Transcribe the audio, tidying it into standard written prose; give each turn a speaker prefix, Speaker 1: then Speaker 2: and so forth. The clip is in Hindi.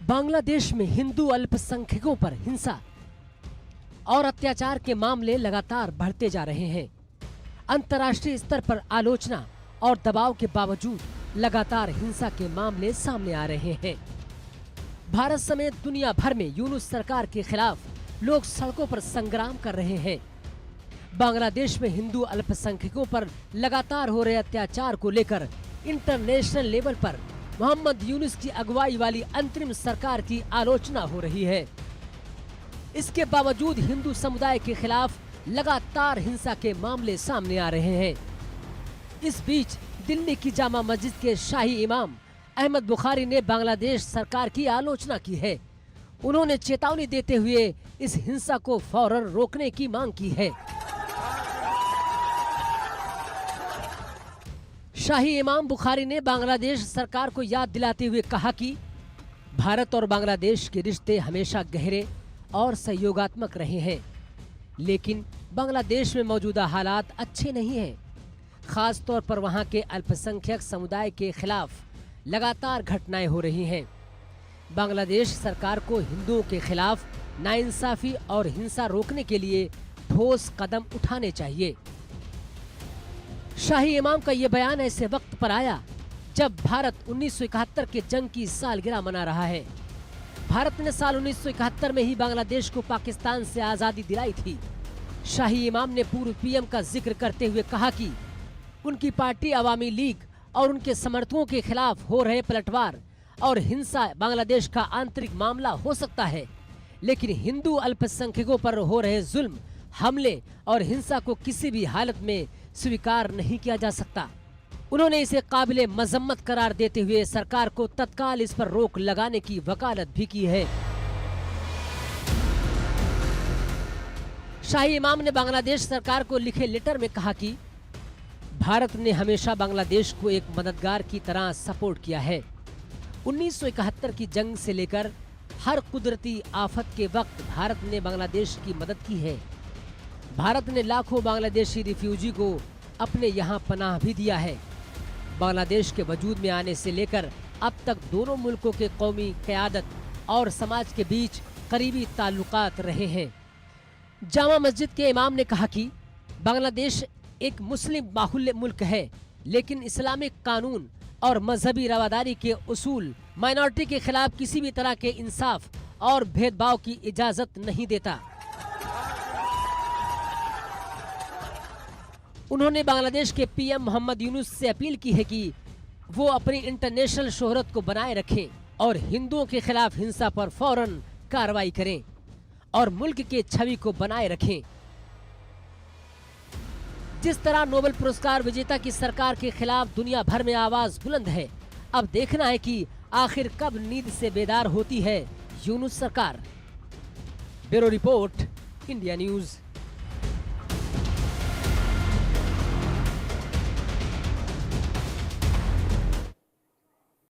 Speaker 1: बांग्लादेश में हिंदू अल्पसंख्यकों पर हिंसा और अत्याचार के मामले लगातार बढ़ते जा रहे हैं। अंतर्राष्ट्रीय स्तर पर आलोचना और दबाव के बावजूद लगातार हिंसा के मामले सामने आ रहे हैं। भारत समेत दुनिया भर में यूनुस सरकार के खिलाफ लोग सड़कों पर संग्राम कर रहे हैं। बांग्लादेश में हिंदू अल्पसंख्यकों पर लगातार हो रहे अत्याचार को लेकर इंटरनेशनल लेवल पर मोहम्मद यूनुस की अगुवाई वाली अंतरिम सरकार की आलोचना हो रही है। इसके बावजूद हिंदू समुदाय के खिलाफ लगातार हिंसा के मामले सामने आ रहे हैं। इस बीच दिल्ली की जामा मस्जिद के शाही इमाम अहमद बुखारी ने बांग्लादेश सरकार की आलोचना की है। उन्होंने चेतावनी देते हुए इस हिंसा को फौरन रोकने की मांग की है। शाही इमाम बुखारी ने बांग्लादेश सरकार को याद दिलाते हुए कहा कि भारत और बांग्लादेश के रिश्ते हमेशा गहरे और सहयोगात्मक रहे हैं, लेकिन बांग्लादेश में मौजूदा हालात अच्छे नहीं हैं। खास तौर पर वहां के अल्पसंख्यक समुदाय के खिलाफ लगातार घटनाएं हो रही हैं। बांग्लादेश सरकार को हिंदुओं के खिलाफ नाइंसाफी और हिंसा रोकने के लिए ठोस कदम उठाने चाहिए। शाही इमाम का ये बयान ऐसे वक्त पर आया जब भारत 1971 के जंग की सालगिरह मना रहा है। भारत ने साल 1971 में ही बांग्लादेश को पाकिस्तान से आजादी दिलाई थी। शाही इमाम ने पूर्व पीएम का जिक्र करते हुए कहा कि उनकी पार्टी अवामी लीग और उनके समर्थकों के खिलाफ हो रहे पलटवार और हिंसा बांग्लादेश का आंतरिक मामला हो सकता है, लेकिन हिंदू अल्पसंख्यकों पर हो रहे जुल्म, हमले और हिंसा को किसी भी हालत में स्वीकार नहीं किया जा सकता। उन्होंने इसे काबिले मजम्मत करार देते हुए सरकार को तत्काल इस पर रोक लगाने की वकालत भी की है। शाही इमाम ने बांग्लादेश सरकार को लिखे लेटर में कहा कि भारत ने हमेशा बांग्लादेश को एक मददगार की तरह सपोर्ट किया है। 1971 की जंग से लेकर हर कुदरती आफत के वक्त भारत ने बांग्लादेश की मदद की है। भारत ने लाखों बांग्लादेशी रिफ्यूजी को अपने यहाँ पनाह भी दिया है। बांग्लादेश के वजूद में आने से लेकर अब तक दोनों मुल्कों के कौमी क़यादत और समाज के बीच करीबी ताल्लुकात रहे हैं। जामा मस्जिद के इमाम ने कहा कि बांग्लादेश एक मुस्लिम बाहुल्य मुल्क है, लेकिन इस्लामिक कानून और मजहबी रवादारी के उसूल माइनॉरिटी के खिलाफ किसी भी तरह के इंसाफ और भेदभाव की इजाजत नहीं देता। उन्होंने बांग्लादेश के पीएम मोहम्मद यूनुस से अपील की है कि वो अपनी इंटरनेशनल शोहरत को बनाए रखें और हिंदुओं के खिलाफ हिंसा पर फौरन कार्रवाई करें और मुल्क के छवि को बनाए रखें। जिस तरह नोबेल पुरस्कार विजेता की सरकार के खिलाफ दुनिया भर में आवाज बुलंद है, अब देखना है कि आखिर कब नींद से बेदार होती है यूनुस सरकार। Bureau report, India news.